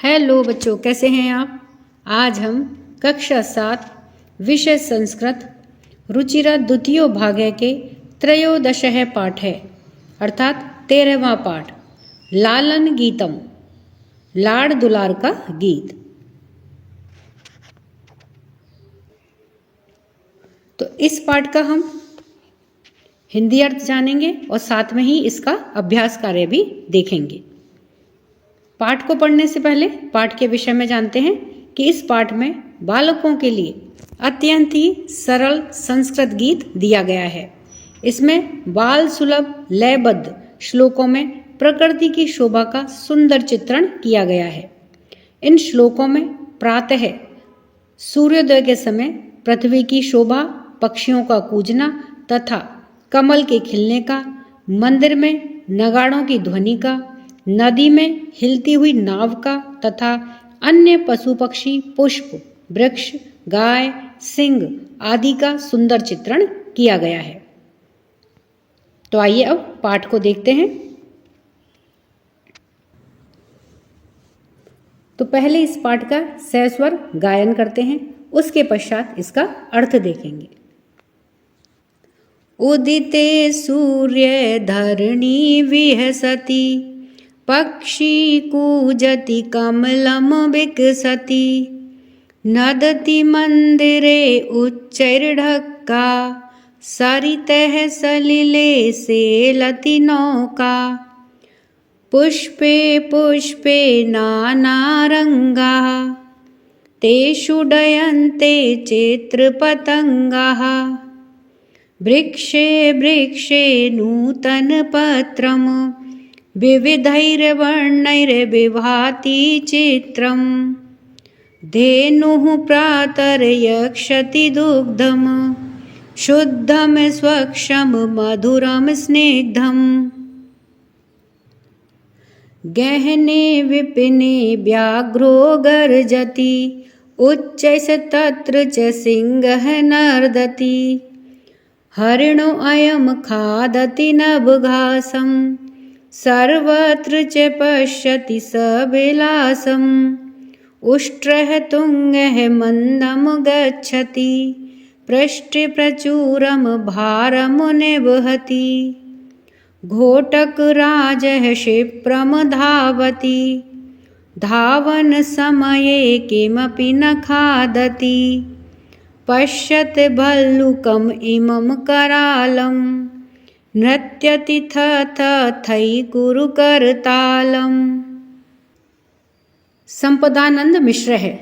Hello बच्चों, कैसे हैं आप। आज हम कक्षा 7 विषय संस्कृत रुचिरा द्वितीय भाग के त्रयोदशः पाठ है अर्थात 13वां पाठ लालन गीतम, लाड़ दुलार का गीत। तो इस पाठ का हम हिंदी अर्थ जानेंगे और साथ में ही इसका अभ्यास कार्य भी देखेंगे। पाठ को पढ़ने से पहले पाठ के विषय में जानते हैं कि इस पाठ में बालकों के लिए अत्यंत ही सरल संस्कृत गीत दिया गया है। इसमें बाल सुलभ लयबद्ध श्लोकों में प्रकृति की शोभा का सुंदर चित्रण किया गया है। इन श्लोकों में प्रातः सूर्योदय के समय पृथ्वी की शोभा, पक्षियों का कूजना तथा कमल के खिलने का, मंदिर में नगाड़ों की ध्वनि का, नदी में हिलती हुई नाव का तथा अन्य पशु पक्षी, पुष्प, वृक्ष, गाय, सिंह आदि का सुंदर चित्रण किया गया है। तो आइए अब पाठ को देखते हैं। तो पहले इस पाठ का सस्वर गायन करते हैं, उसके पश्चात इसका अर्थ देखेंगे। उदिते सूर्य धरणी विहसति, पक्षी कूजति कमलम विकसति, नदति मंदिरे उच्चैर्ढक्का, सरितः सलिले सेलति नौका, पुष्पे पुष्पे नानारङ्गाः, तेषु डयन्ते चित्रपतङ्गाः, वृक्षे वृक्षे नूतनपत्रम्, विविधैर्वर्णैर्विभाति चित्रम्, धेनुः प्रातर्यक्षति दुग्धम्, शुद्धं स्वच्छं मधुरं स्निग्धम्, गहने विपिने व्याघ्रो गर्जति, उच्चैस्तत्र च सिंहः नर्दति, हरिणो अयं खादति नभघासं, सर्वत्र च पश्यति सविलासम्, उष्ट्रः तुङ्गः मन्दं गच्छति, पृष्ठे प्रचुरं भारं निवहति, घोटकराजः क्षिप्रं धावति, धावनसमये किमपि न खादति, पश्यत भल्लुकम् इमं करालम्, नृत्यति थैकुरुकरतालम्। संपदानंद मिश्र है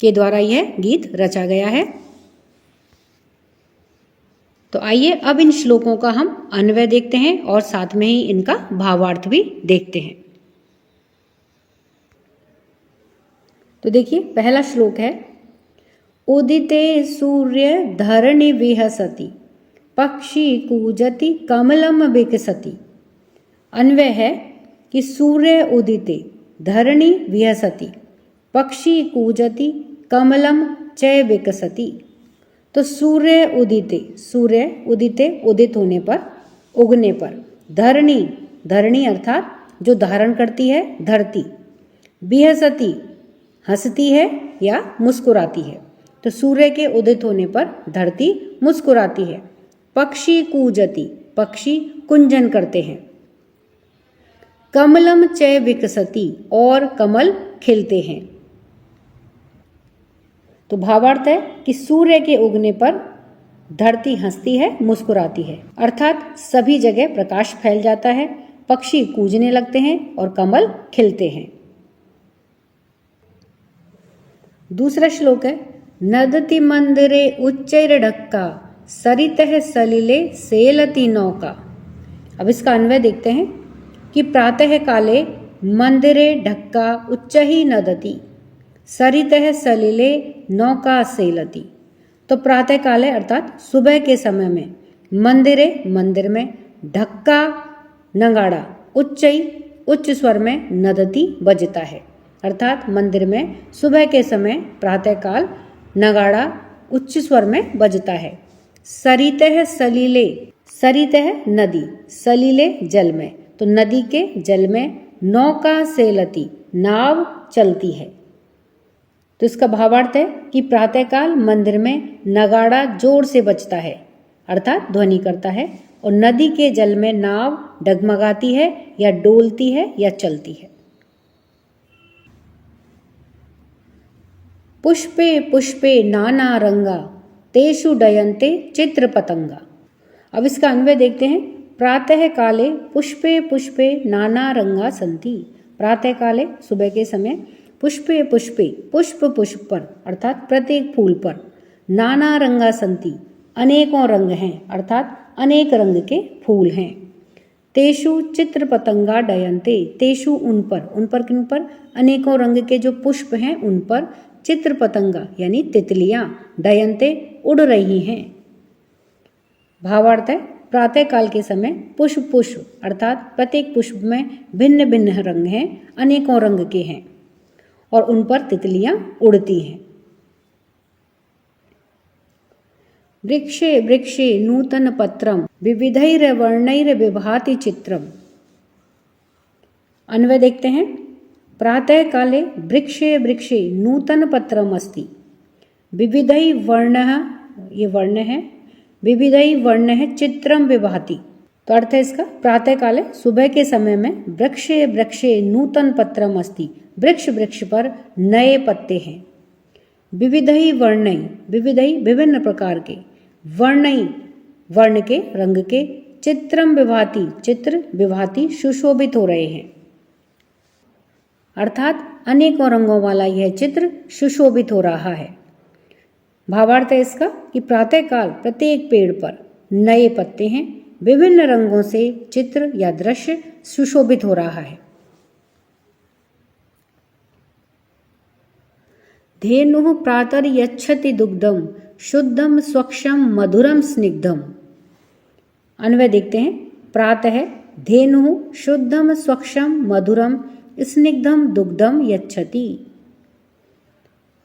के द्वारा यह गीत रचा गया है। तो आइए अब इन श्लोकों का हम अन्वय देखते हैं और साथ में ही इनका भावार्थ भी देखते हैं। तो देखिए, पहला श्लोक है उदिते सूर्य धरणी विहसति, पक्षी कूजति कमलम विकसति। अन्वय है कि सूर्य उदिते धरणी विहसति, पक्षी कूजति कमलम च विकसति। तो सूर्य उदिते उदित होने पर, उगने पर, धरणी धरणी अर्थात जो धारण करती है धरती, विहसति हंसती है या मुस्कुराती है। तो सूर्य के उदित होने पर धरती मुस्कुराती है। पक्षी कूजति पक्षी कुंजन करते हैं, कमलम च विकसति और कमल खिलते हैं। तो भावार्थ है कि सूर्य के उगने पर धरती हंसती है, मुस्कुराती है, अर्थात सभी जगह प्रकाश फैल जाता है, पक्षी कूजने लगते हैं और कमल खिलते हैं। दूसरा श्लोक है नदति मंदिरे उच्चैर्ढक्का, सरितः सलिले सेलति नौका। अब इसका अन्वय देखते हैं कि प्रातः काले मंदिरे ढक्का उच्चहि नदति, सरितः सलिले नौका सेलति। तो प्रातः काले अर्थात सुबह के समय में, मंदिरे मंदिर में, ढक्का नगाड़ा, उच्च स्वर में, नदति बजता है, अर्थात मंदिर में सुबह के समय प्रातःकाल नगाड़ा उच्च स्वर में बजता है। सरितः सलिले, सरितः नदी, सलिले जल में, तो नदी के जल में, नौका सेलति नाव चलती है। तो इसका भावार्थ है कि प्रातःकाल मंदिर में नगाड़ा जोर से बजता है अर्थात ध्वनि करता है और नदी के जल में नाव डगमगाती है या डोलती है या चलती है। पुष्पे पुष्पे नाना रंगा तेषु डयन्ते चित्र पतंगा। अब इसका अन्वय देखते हैं। प्रातः काले पुष्पे पुष्पे नाना रंगा संति। प्रातः काले सुबह के समय पुष्पे पुष्पे पुष्प पुष्प पर अर्थात प्रत्येक फूल पर नाना रंगा संति अनेकों रंग हैं अर्थात अनेक रंग के फूल हैं। तेषु चित्र पतंगा डयन्ते। तेषु उन पर किन पर? अनेकों रंग के जो पुष्प हैं उन पर चित्र पतंगा यानी तितलियां डयन्ते उड़ रही हैं। भावार्थ है प्रातः काल के समय पुष्प पुष्प अर्थात प्रत्येक पुष्प में भिन्न भिन्न रंग हैं, अनेकों रंग के हैं और उन पर तितलियां उड़ती हैं। वृक्षे वृक्षे नूतन पत्रम विविधैर्वर्णैर्विभाति चित्रम। अन्वय देखते हैं। प्रातः काले वृक्षे वृक्षे नूतन पत्रम अस्ति विविधै वर्णः, ये वर्ण है, विविधै वर्णः चित्रम विभाति। तो अर्थ है इसका प्रातः काले सुबह के समय में वृक्षे वृक्षे नूतन पत्रम अस्ति वृक्ष वृक्ष पर नए पत्ते हैं। विविधै वर्णै विविधै विभिन्न प्रकार के, वर्णै वर्ण के रंग के, चित्रम विभाति चित्र विभाति सुशोभित हो रहे हैं अर्थात अनेकों रंगों वाला यह चित्र सुशोभित हो रहा है। भावार्थ है इसका कि प्रातःकाल प्रत्येक पेड़ पर नए पत्ते हैं, विभिन्न रंगों से चित्र या दृश्य सुशोभित हो रहा है। धेनुः प्रातर्यच्छति दुग्धम शुद्धम स्वच्छम मधुरम स्निग्धम। अन्वय देखते हैं। प्रातः धेनुः शुद्धम स्वच्छम मधुरम स्निग्धम दुग्धम यच्छति।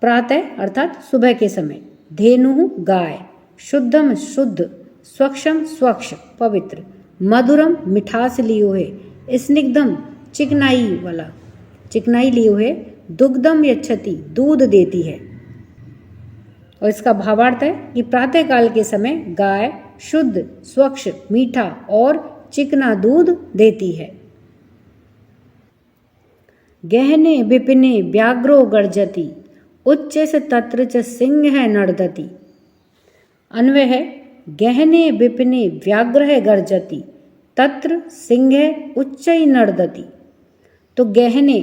प्रातः अर्थात सुबह के समय, धेनुः गाय, शुद्धम शुद्ध, स्वच्छम स्वच्छ पवित्र, मधुरम मिठास लिए हुए, स्निग्धम चिकनाई वाला चिकनाई लिए हुए, दुग्धम यच्छति दूध देती है। और इसका भावार्थ है कि प्रातः काल के समय गाय शुद्ध स्वच्छ मीठा और चिकना दूध देती है। गहने विपिने व्याघ्रो गर्जति उच्च से तत्र च सिंह नर्दति। अन्वय है गहने विपिने व्याघ्र गर्जति तत्र सिंह उच्चै नर्दति। तो गहने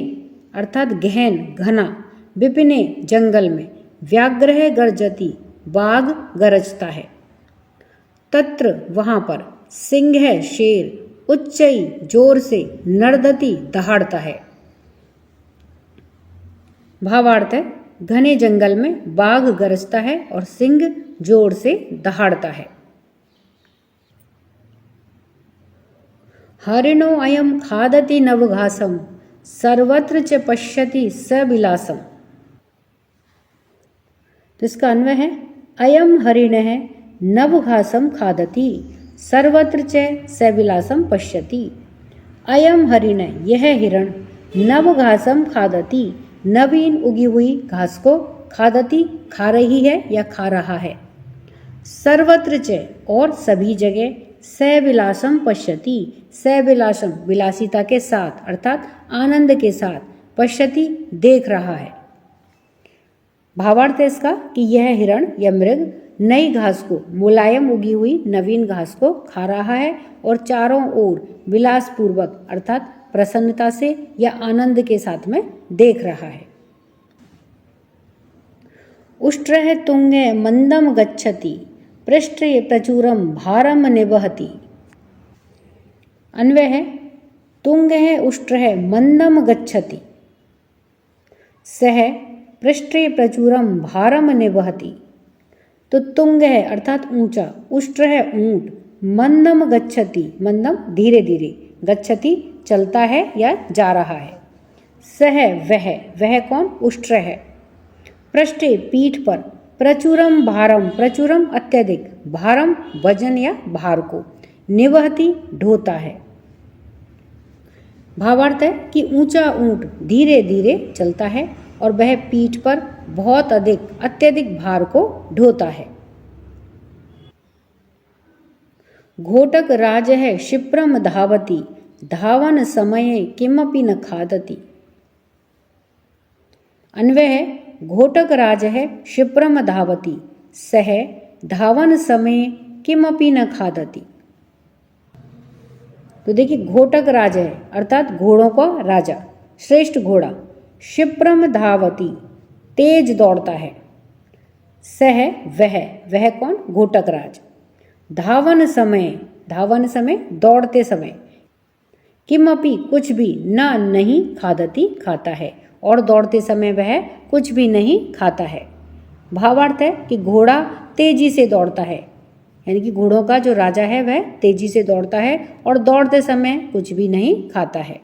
अर्थात गहन घना, विपिने जंगल में, व्याघ्र गर्जति बाघ गरजता है, तत्र वहां पर, सिंह शेर, उच्चई जोर से, नर्दति दहाड़ता है। भावार्थ है घने जंगल में बाघ गरजता है और सिंह जोर से दहाड़ता है। हरिणो अयम खादति नवघासम सर्वत्र च पश्यति सविलासम। तो इसका अन्वय है अयम हरिणः नवघासम खादति सर्वत्र च सविलासम पश्यति। अयम हरिण यह हिरण नवघासम खादति नवीन उगी हुई घास को, खादति खा रही है या खा रहा है, सर्वत्र च और सभी जगह, सविलासम पश्यति सविलासम विलासिता के साथ अर्थात आनंद के साथ, पश्यति देख रहा है। भावार्थ है इसका कि यह हिरण या मृग नई घास को, मुलायम उगी हुई नवीन घास को खा रहा है और चारों ओर विलासपूर्वक अर्थात प्रसन्नता से या आनंद के साथ में देख रहा है। उष्ट्रः तुंगे मंदम गच्छति पृष्ठे प्रचुरम भारम निवहति। अन्वय है तुंगः उष्ट्रः मंदम गच्छति सह पृष्ठे प्रचुरम भारम निवहति। तो तुंग है अर्थात ऊंचा, उष्ट्र है ऊंट, मंदम गच्छति मंदम धीरे धीरे, गच्छति चलता है या जा रहा है, सह वह कौन? उष्ट्र है, पृष्ठे पीठ पर, प्रचुरम भारम प्रचुरम अत्यधिक, भारम वजन या भार को, निवहति ढोता है। भावार्थ है कि ऊंचा ऊंट धीरे धीरे चलता है और वह पीठ पर बहुत अत्यधिक भार को ढोता है। घोटक राज है क्षिप्रम धावती, धावन समये किमपि न खादति। अन्वय है, घोटक राज है क्षिप्रम धावती, सह धावन समय किमपि न खादति। तो देखिए, घोटक राज है अर्थात घोड़ों का राजा, श्रेष्ठ घोड़ा। क्षिप्रम धावती, तेज दौड़ता है। सह वह कौन? घोटक राज। धावन समय दौड़ते समय, किमपि कुछ भी, न नहीं खादति खाता है, और दौड़ते समय वह कुछ भी नहीं खाता है। भावार्थ है कि घोड़ा तेजी से दौड़ता है, यानी कि घोड़ों का जो राजा है वह तेजी से दौड़ता है और दौड़ते समय कुछ भी नहीं खाता है।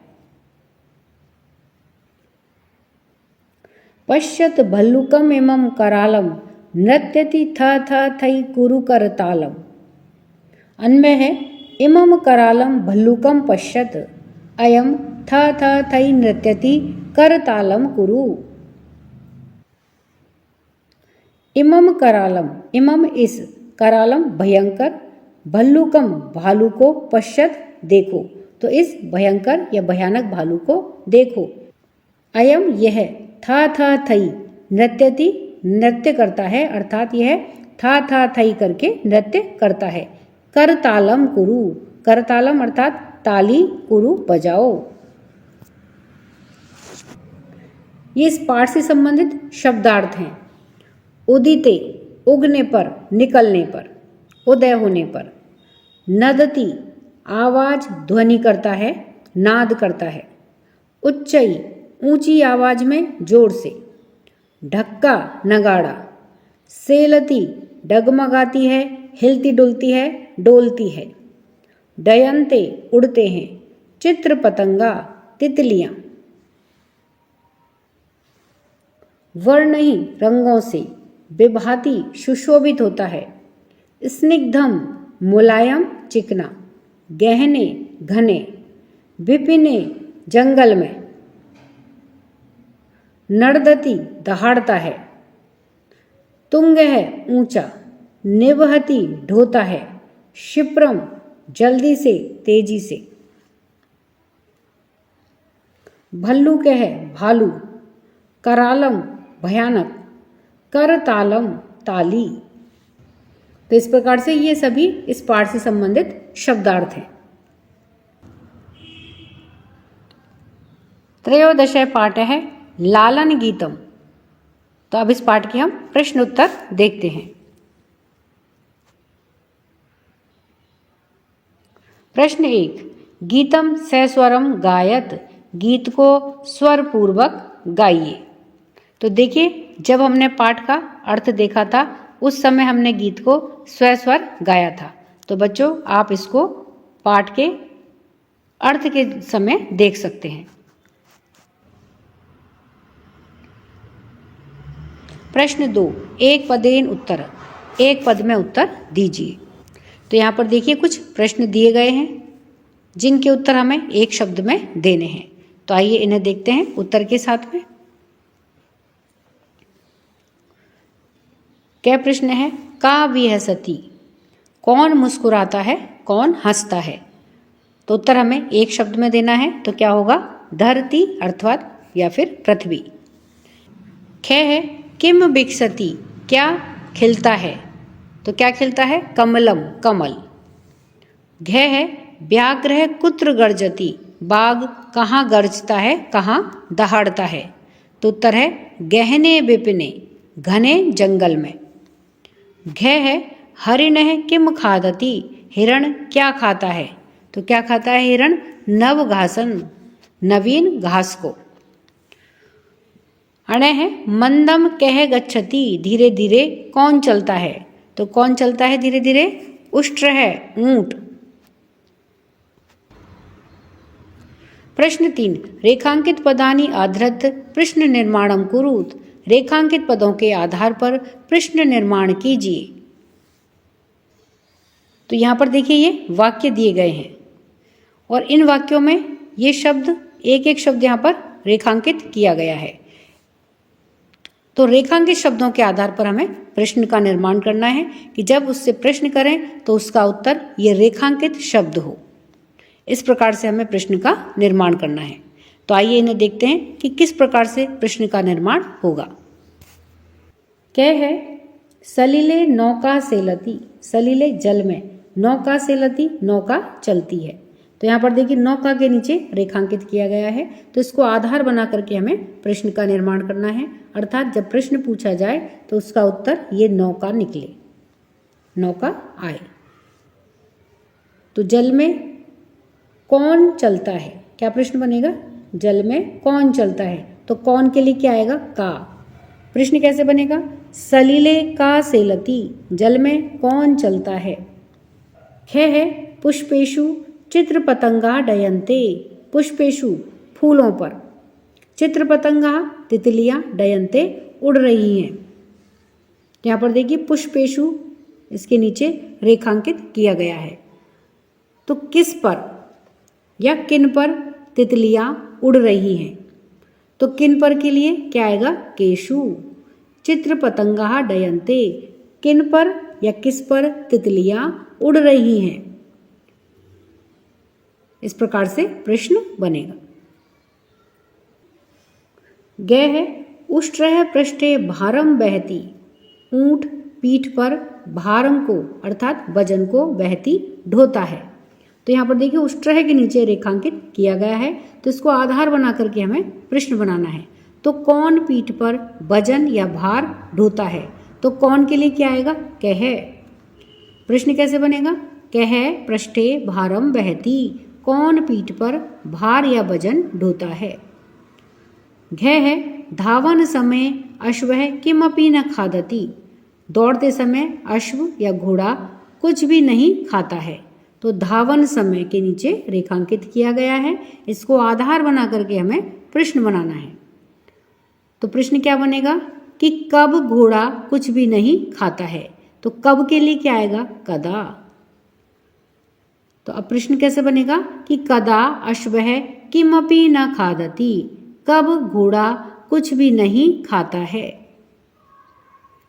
पश्यत भल्लुकम एवं करालम, नृत्यति थ थई कुरु कर तालम। अन्वय है, इमम करालम भल्लुकम पश्यत, अयम थ थई नृत्यति कर तालम कुरु। इमम करालम, इमम इस, करालम भयंकर, भल्लुकम भालू को, पश्यत देखो, तो इस भयंकर या भयानक भालू को देखो। अयम यह, था थई नृत्यति नृत्य करता है, अर्थात यह था थई करके नृत्य करता है। करतालम कुरु, करतालम अर्थात ताली, कुरु बजाओ। ये इस पाठ से संबंधित शब्दार्थ हैं। उदिते, उगने पर, निकलने पर, उदय होने पर। नदति, आवाज ध्वनि करता है, नाद करता है। उच्चई, ऊंची आवाज में जोर से। ढक्का, नगाड़ा। सेलती, डगमगाती है, हिलती डुलती है, डोलती है। डयंते, उड़ते हैं। चित्र पतंगा, तितलियां। वर्णही, रंगों से। विभाति, सुशोभित होता है। स्निग्धम, मुलायम, चिकना। गहने, घने। विपिने, जंगल में। नर्दति, दहाड़ता है। तुंग है, ऊंचा। निवहति, ढोता है। क्षिप्रम, जल्दी से, तेजी से। भल्लुक है, भालू। करालम, भयानक। करतालम, ताली। तो इस प्रकार से ये सभी इस पाठ से संबंधित शब्दार्थ हैं। त्रयोदश पाठ है लालन गीतम। तो अब इस पाठ के हम प्रश्न उत्तर देखते हैं। प्रश्न 1, गीतम सस्वरम गायत, गीत को स्वर पूर्वक गाइए। तो देखिए, जब हमने पाठ का अर्थ देखा था उस समय हमने गीत को स्वस्वर गाया था। तो बच्चों, आप इसको पाठ के अर्थ के समय देख सकते हैं। प्रश्न 2, एक पदेन उत्तर, एक पद में उत्तर दीजिए। तो यहाँ पर देखिए, कुछ प्रश्न दिए गए हैं जिनके उत्तर हमें एक शब्द में देने हैं। तो आइए इन्हें देखते हैं उत्तर के साथ में। क्या प्रश्न है? का विहसति, कौन मुस्कुराता है, कौन हंसता है। तो उत्तर हमें एक शब्द में देना है, तो क्या होगा? धरती अर्थात या फिर पृथ्वी। ख है किम विकसति, क्या खिलता है। तो क्या खिलता है? कमलम, कमल। घ है व्याघ्र कुत्र गर्जति, बाघ कहाँ गर्जता है, कहाँ दहाड़ता है। तो उत्तर है गहने विपिने, घने जंगल में। घ है हरिण किम खादति, हिरण क्या खाता है। तो क्या खाता है हिरण? नव घासन, नवीन घास को। अण है मंदम कह गच्छति, धीरे धीरे कौन चलता है। तो कौन चलता है धीरे धीरे? उष्ट्र है, ऊंट। प्रश्न 3, रेखांकित पदानि आधृत प्रश्न निर्माणम कुरुत, रेखांकित पदों के आधार पर प्रश्न निर्माण कीजिए। तो यहां पर देखिए, ये वाक्य दिए गए हैं और इन वाक्यों में ये शब्द एक एक शब्द यहाँ पर रेखांकित किया गया है। तो रेखांकित शब्दों के आधार पर हमें प्रश्न का निर्माण करना है कि जब उससे प्रश्न करें तो उसका उत्तर ये रेखांकित शब्द हो। इस प्रकार से हमें प्रश्न का निर्माण करना है। तो आइए इन्हें देखते हैं कि किस प्रकार से प्रश्न का निर्माण होगा। क्या है? सलीले नौका सेलती, सलीले जल में, नौका सेलती नौका चलती है। तो यहाँ पर देखिए नौका के नीचे रेखांकित किया गया है, तो इसको आधार बना करके हमें प्रश्न का निर्माण करना है। अर्थात जब प्रश्न पूछा जाए तो उसका उत्तर ये नौका निकले, नौका आए। तो जल में कौन चलता है, क्या प्रश्न बनेगा? जल में कौन चलता है, तो कौन के लिए क्या आएगा? का। प्रश्न कैसे बनेगा? सलीले का सेलती, जल में कौन चलता है। ख है पुष्पेशु चित्र पतंगा डयन्ते, पुष्पेशु फूलों पर, चित्र पतंगा तितलियां डयन्ते उड़ रही हैं। यहाँ पर देखिए पुष्पेशु इसके नीचे रेखांकित किया गया है। तो किस पर या किन पर तितलियां उड़ रही हैं, तो किन पर के लिए क्या आएगा? केशु। चित्र पतंगा डयन्ते, किन पर या किस पर तितलियां उड़ रही हैं। इस प्रकार से प्रश्न बनेगा। ग है उष्ट्रः पृष्ठे भारम बहती, ऊंट पीठ पर भारम को अर्थात वजन को बहती ढोता है। तो यहाँ पर देखिए उष्ट्रः के नीचे रेखांकित किया गया है, तो इसको आधार बना करके हमें प्रश्न बनाना है। तो कौन पीठ पर वजन या भार ढोता है, तो कौन के लिए क्या आएगा? कह। प्रश्न कैसे बनेगा? कह पृष्ठे भारम बहती, कौन पीठ पर भार या वजन ढोता है। घ है धावन समय अश्वः किमपि न खादति, दौड़ते समय अश्व या घोड़ा कुछ भी नहीं खाता है। तो धावन समय के नीचे रेखांकित किया गया है, इसको आधार बना करके हमें प्रश्न बनाना है। तो प्रश्न क्या बनेगा कि कब घोड़ा कुछ भी नहीं खाता है, तो कब के लिए क्या आएगा? कदा। तो अब प्रश्न कैसे बनेगा कि कदा अश्वः किमपि न खादति, कब घोड़ा कुछ भी नहीं खाता है।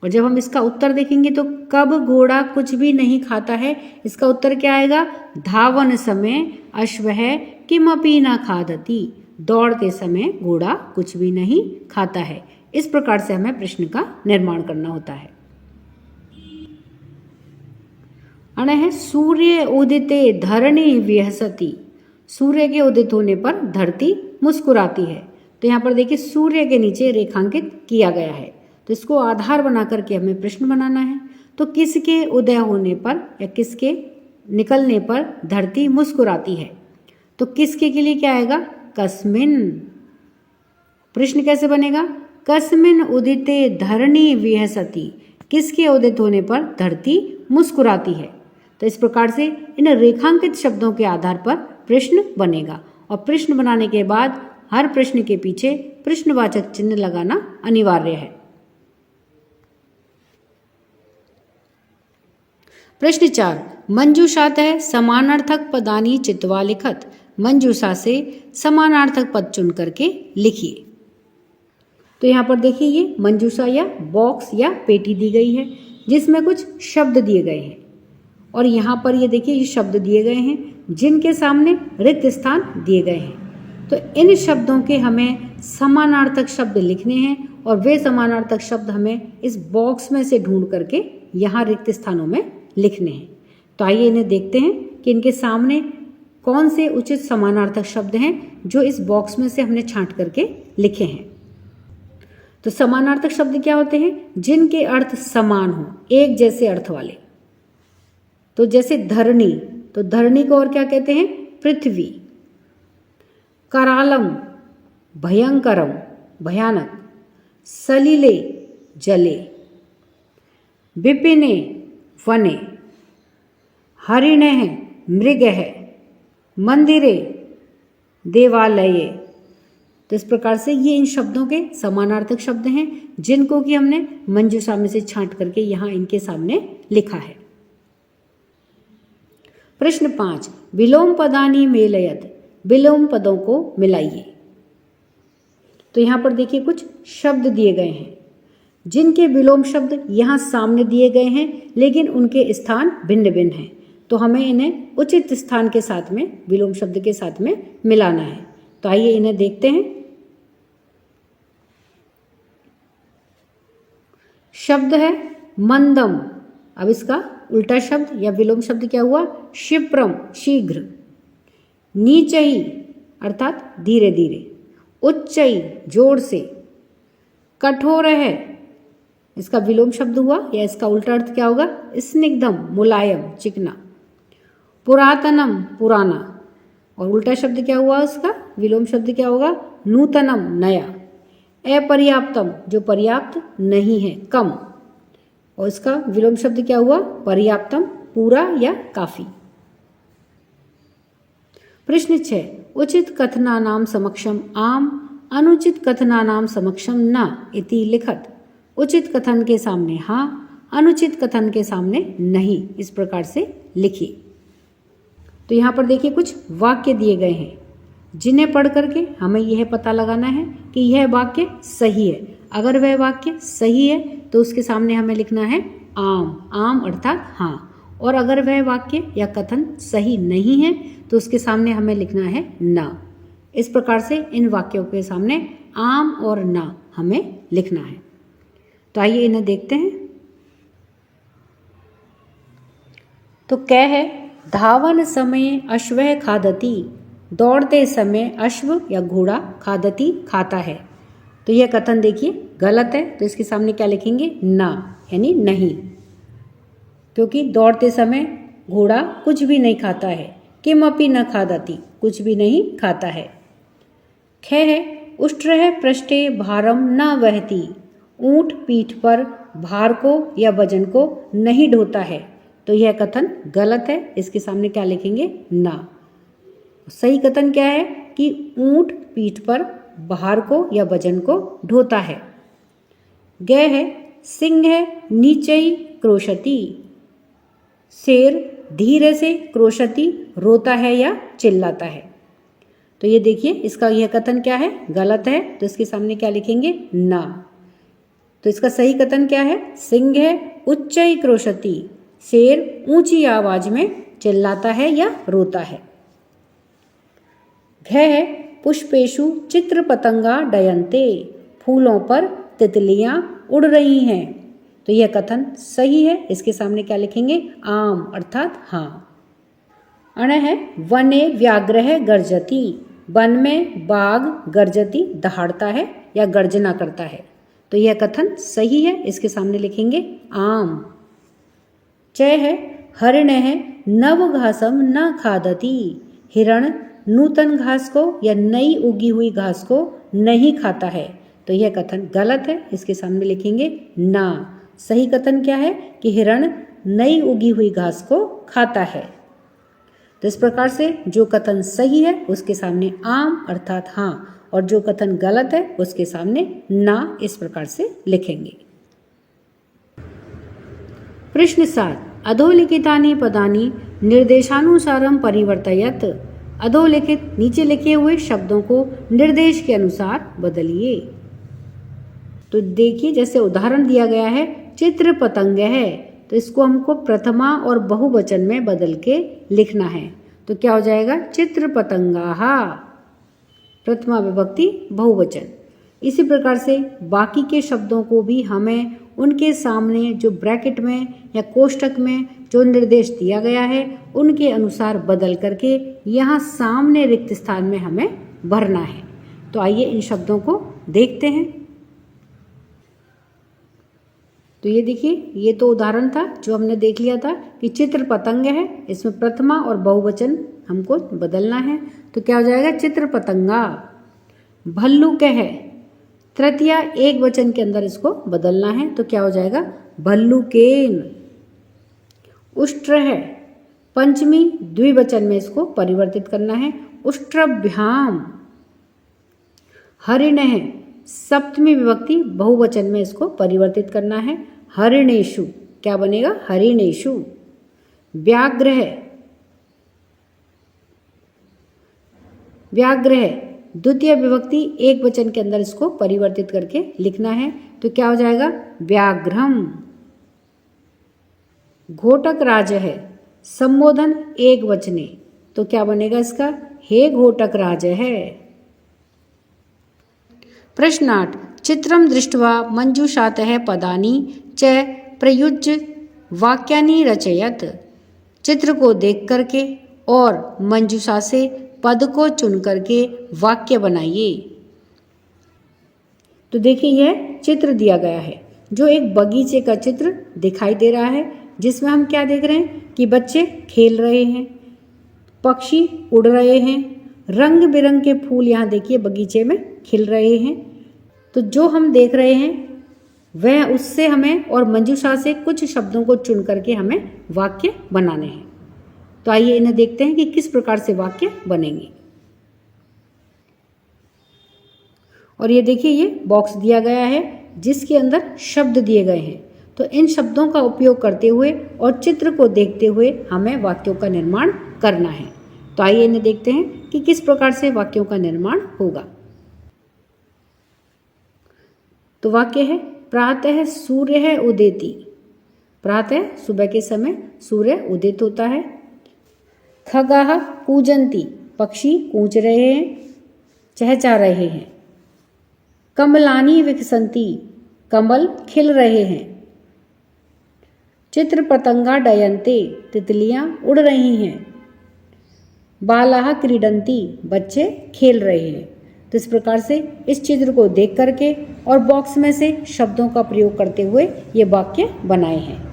और जब हम इसका उत्तर देखेंगे तो कब घोड़ा कुछ भी नहीं खाता है, इसका उत्तर क्या आएगा? धावन समय अश्वः किमपि न खादति, दौड़ते समय घोड़ा कुछ भी नहीं खाता है। इस प्रकार से हमें प्रश्न का निर्माण करना होता है। अणः सूर्य उदिते धरणी विहसति, सूर्य के उदित होने पर धरती मुस्कुराती है। तो यहाँ पर देखिए सूर्य के नीचे रेखांकित किया गया है, तो इसको आधार बना करके हमें प्रश्न बनाना है। तो किसके उदय होने पर या किसके निकलने पर धरती मुस्कुराती है, तो किसके के लिए क्या आएगा? कस्मिन। प्रश्न कैसे बनेगा? कस्मिन उदिते धरणी विहसति, किसके उदित होने पर धरती मुस्कुराती है। तो इस प्रकार से इन रेखांकित शब्दों के आधार पर प्रश्न बनेगा, और प्रश्न बनाने के बाद हर प्रश्न के पीछे प्रश्नवाचक चिन्ह लगाना अनिवार्य है। प्रश्न 4, मंजूषातः समानार्थक पदानि चित्वा लिखत, मंजूषा से समानार्थक पद चुन करके लिखिए। तो यहाँ पर देखिए ये मंजूषा या बॉक्स या पेटी दी गई है जिसमें कुछ शब्द दिए गए हैं, और यहाँ पर ये देखिए ये शब्द दिए गए हैं जिनके सामने रिक्त स्थान दिए गए हैं। तो इन शब्दों के हमें समानार्थक शब्द लिखने हैं, और वे समानार्थक शब्द हमें इस बॉक्स में से ढूंढ करके यहाँ रिक्त स्थानों में लिखने हैं। तो आइए इन्हें देखते हैं कि इनके सामने कौन से उचित समानार्थक शब्द हैं जो इस बॉक्स में से हमने छांट करके लिखे हैं। तो समानार्थक शब्द क्या होते हैं? जिनके अर्थ समान हो, एक जैसे अर्थ वाले। तो जैसे धरणी, तो धरणी को और क्या कहते हैं? पृथ्वी। करालम भयंकरम भयानक, सलिले जले, विपिने वने, हरिणः मृगः, मंदिरे देवालये। तो इस प्रकार से ये इन शब्दों के समानार्थक शब्द हैं जिनको कि हमने मंजूषा में से छांट करके यहाँ इनके सामने लिखा है। प्रश्न 5, विलोम पदानि मेलयत, विलोम पदों को मिलाइए। तो यहाँ पर देखिए कुछ शब्द दिए गए हैं जिनके विलोम शब्द यहाँ सामने दिए गए हैं, लेकिन उनके स्थान भिन्न भिन्न हैं। तो हमें इन्हें उचित स्थान के साथ में, विलोम शब्द के साथ में मिलाना है। तो आइए इन्हें देखते हैं। शब्द है मंदम। अब इसका उल्टा शब्द या विलोम शब्द क्या हुआ? क्षिप्रम, शीघ्र। नीचई अर्थात धीरे धीरे। उच्चई, जोर से। कठोर है, इसका विलोम शब्द हुआ या इसका उल्टा अर्थ क्या होगा? स्निग्धम, मुलायम, चिकना। पुरातनम, पुराना। और उल्टा शब्द क्या हुआ उसका? विलोम शब्द क्या होगा? नूतनम, नया। अपर्याप्तम, जो पर्याप्त नहीं है, कम। और इसका विलोम शब्द क्या हुआ? पर्याप्तम, पूरा या काफी। प्रश्न 6, उचित कथनानां समक्षम आम, अनुचित कथनानां समक्षम न इति लिखत। उचित कथन के सामने हाँ, अनुचित कथन के सामने नहीं, इस प्रकार से लिखिए। तो यहाँ पर देखिए कुछ वाक्य दिए गए हैं जिन्हें पढ़ करके हमें यह पता लगाना है कि यह वाक्य सही है। अगर वह वाक्य सही है तो उसके सामने हमें लिखना है आम, आम अर्थात हाँ। और अगर वह वाक्य या कथन सही नहीं है तो उसके सामने हमें लिखना है ना। इस प्रकार से इन वाक्यों के सामने आम और ना हमें लिखना है। तो आइए इन्हें देखते हैं। तो क्या है? धावन समय अश्वः खादति। दौड़ते समय अश्व या घोड़ा खादति, खाता है। तो यह कथन देखिए गलत है। तो इसके सामने क्या लिखेंगे? ना, यानी नहीं। क्योंकि दौड़ते समय घोड़ा कुछ भी नहीं खाता है। किमपि न खादति, कुछ भी नहीं खाता है। ख है उष्ट्रः पृष्ठे भारम न वहति। ऊंट पीठ पर भार को या वजन को नहीं ढोता है। तो यह कथन गलत है। इसके सामने क्या लिखेंगे? ना। सही कथन क्या है कि ऊंट पीठ पर भार को या वजन को ढोता है। ग है सिंह नीचई क्रोशति। शेर धीरे से क्रोशति, रोता है या चिल्लाता है। तो ये देखिए इसका यह कथन क्या है? गलत है। तो इसके सामने क्या लिखेंगे? ना। तो इसका सही कथन क्या है? सिंह उच्चई क्रोशति। शेर ऊंची आवाज में चिल्लाता है या रोता है। घ है पुष्पेशु चित्र पतंगा डयन्ते। फूलों पर तितलियां उड़ रही हैं। तो यह कथन सही है। इसके सामने क्या लिखेंगे? आम अर्थात हाँ। अण है वने व्याघ्र गर्जति। वन में बाघ गर्जति, दहाड़ता है या गर्जना करता है। तो यह कथन सही है। इसके सामने लिखेंगे आम। चय है हरिण नव घासम न खादति। हिरण नूतन घास को या नई उगी हुई घास को नहीं खाता है। तो यह कथन गलत है। इसके सामने लिखेंगे ना। सही कथन क्या है कि हिरण नई उगी हुई घास को खाता है। तो इस प्रकार से जो कथन सही है उसके सामने आम अर्थात हाँ, और जो कथन गलत है उसके सामने ना, इस प्रकार से लिखेंगे। प्रश्न 7, अधोलिखितानि पदानि निर्देशानुसारम परिवर्तयत। अधोलिखित नीचे लिखे हुए शब्दों को निर्देश के अनुसार बदलिए। तो देखिए जैसे उदाहरण दिया गया है चित्र पतंग है, तो इसको हमको प्रथमा और बहुवचन में बदल के लिखना है। तो क्या हो जाएगा? चित्र पतंगाहा, प्रथमा विभक्ति बहुवचन। इसी प्रकार से बाकी के शब्दों को भी हमें उनके सामने जो ब्रैकेट में या कोष्टक में जो निर्देश दिया गया है उनके अनुसार बदल करके यहाँ सामने रिक्त स्थान में हमें भरना है। तो आइए इन शब्दों को देखते हैं। तो ये देखिए, ये तो उदाहरण था जो हमने देख लिया था कि चित्र पतंग है, इसमें प्रथमा और बहुवचन हमको बदलना है। तो क्या हो जाएगा? चित्र पतंगा। भल्लुक है, तृतीया एक वचन के अंदर इसको बदलना है। तो क्या हो जाएगा? भल्लुकेन। उष्ट्र है, पंचमी द्विवचन में इसको परिवर्तित करना है, उष्ट्रभ्याम। हरिण है, सप्तमी विभक्ति बहुवचन में इसको परिवर्तित करना है, हरिणेषु। क्या बनेगा? हरिणेषु। व्याघ्र है, व्याघ्र है, द्वितीय विभक्ति एक वचन के अंदर इसको परिवर्तित करके लिखना है, तो क्या हो जाएगा? व्याघ्रम। घोटक राज है, संबोधन एक वचने, तो क्या बनेगा इसका? हे घोटक राज है। प्रश्न 8, चित्रम दृष्ट्वा मंजूषातः पदानि च प्रयुज्य वाक्यानि रचयत। चित्र को देख करके और मंजूषा से पद को चुन करके वाक्य बनाइए। तो देखिए यह चित्र दिया गया है, जो एक बगीचे का चित्र दिखाई दे रहा है, जिसमें हम क्या देख रहे हैं कि बच्चे खेल रहे हैं, पक्षी उड़ रहे हैं, रंग बिरंग के फूल यहाँ देखिए बगीचे में खिल रहे हैं। तो जो हम देख रहे हैं वह उससे हमें और मंजूषा से कुछ शब्दों को चुन करके हमें वाक्य बनाने हैं। तो आइए इन्हें देखते हैं कि किस प्रकार से वाक्य बनेंगे। और ये देखिए ये बॉक्स दिया गया है जिसके अंदर शब्द दिए गए हैं। तो इन शब्दों का उपयोग करते हुए और चित्र को देखते हुए हमें वाक्यों का निर्माण करना है। तो आइए इन्हें देखते हैं कि किस प्रकार से वाक्यों का निर्माण होगा। तो वाक्य है, प्रातः सूर्य है उदेति। प्रातः सुबह के समय सूर्य उदित होता है। खगाः कूजन्ति, पक्षी कूंच रहे हैं, चहचहा रहे हैं। कमलानि विकसन्ति, कमल खिल रहे हैं। चित्र पतंगा डयन्ते, तितलियां उड़ रही हैं। बालाः क्रीडन्ति, बच्चे खेल रहे हैं। तो इस प्रकार से इस चित्र को देख करके और बॉक्स में से शब्दों का प्रयोग करते हुए ये वाक्य बनाए हैं।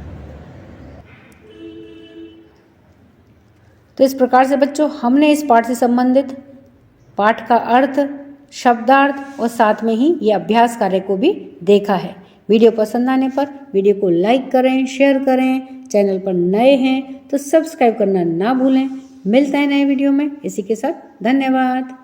तो इस प्रकार से बच्चों हमने इस पाठ से संबंधित पाठ का अर्थ, शब्दार्थ और साथ में ही ये अभ्यास कार्य को भी देखा है। वीडियो पसंद आने पर वीडियो को लाइक करें, शेयर करें। चैनल पर नए हैं तो सब्सक्राइब करना ना भूलें। मिलते हैं नए वीडियो में। इसी के साथ धन्यवाद।